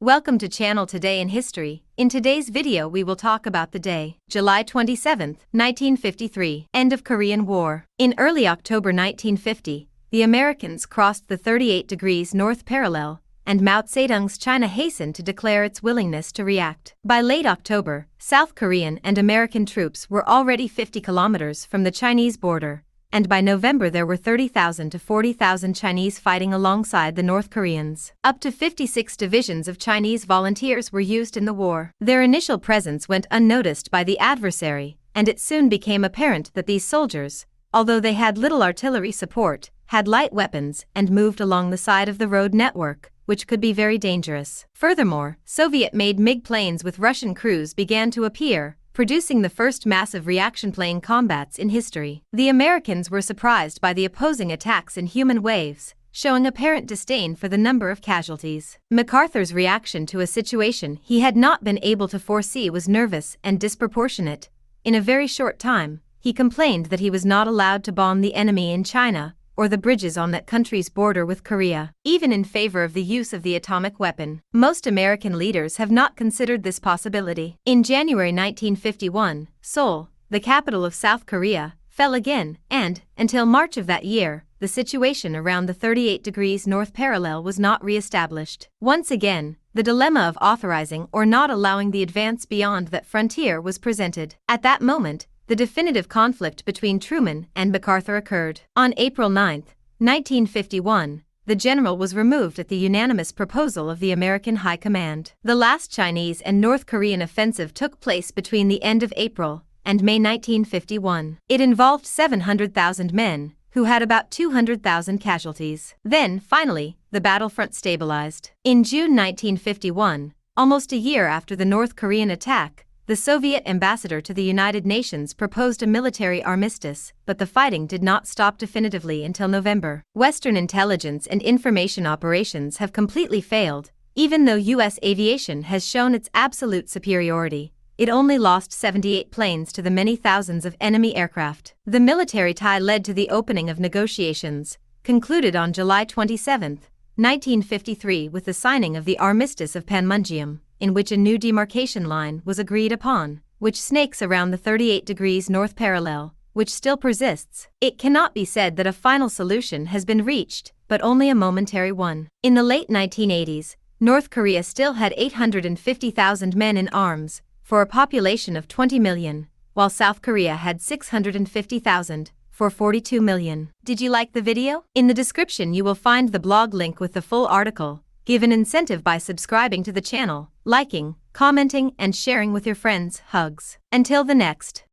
Welcome to channel Today in History. In today's video we will talk about the day, July 27, 1953, end of Korean War. In early October 1950, the Americans crossed the 38 degrees north parallel, and Mao Tse-tung's China hastened to declare its willingness to react. By late October, South Korean and American troops were already 50 kilometers from the Chinese border, and by November there were 30,000 to 40,000 Chinese fighting alongside the North Koreans. Up to 56 divisions of Chinese volunteers were used in the war. Their initial presence went unnoticed by the adversary, and it soon became apparent that these soldiers, although they had little artillery support, had light weapons and moved along the side of the road network, which could be very dangerous. Furthermore, Soviet-made MiG planes with Russian crews began to appear, producing the first massive reaction plane combats in history. The Americans were surprised by the opposing attacks in human waves, showing apparent disdain for the number of casualties. MacArthur's reaction to a situation he had not been able to foresee was nervous and disproportionate. In a very short time, he complained that he was not allowed to bomb the enemy in China or the bridges on that country's border with Korea, even in favor of the use of the atomic weapon. Most American leaders have not considered this possibility. In January 1951, Seoul, the capital of South Korea, fell again, and, until March of that year, the situation around the 38 degrees north parallel was not re-established. Once again, the dilemma of authorizing or not allowing the advance beyond that frontier was presented. At that moment, the definitive conflict between Truman and MacArthur occurred. On April 9, 1951, the general was removed at the unanimous proposal of the American High Command. The last Chinese and North Korean offensive took place between the end of April and May 1951. It involved 700,000 men, who had about 200,000 casualties. Then, finally, the battlefront stabilized. In June 1951, almost a year after the North Korean attack, the Soviet ambassador to the United Nations proposed a military armistice, but the fighting did not stop definitively until November. Western intelligence and information operations have completely failed. Even though U.S. aviation has shown its absolute superiority, it only lost 78 planes to the many thousands of enemy aircraft. The military tie led to the opening of negotiations, concluded on July 27, 1953 with the signing of the Armistice of Panmunjom, in which a new demarcation line was agreed upon, which snakes around the 38 degrees north parallel, which still persists. It cannot be said that a final solution has been reached, but only a momentary one. In the late 1980s, North Korea still had 850,000 men in arms, for a population of 20 million, while South Korea had 650,000, for 42 million. Did you like the video? In the description you will find the blog link with the full article. Give an incentive by subscribing to the channel, liking, commenting, and sharing with your friends. Hugs. Until the next.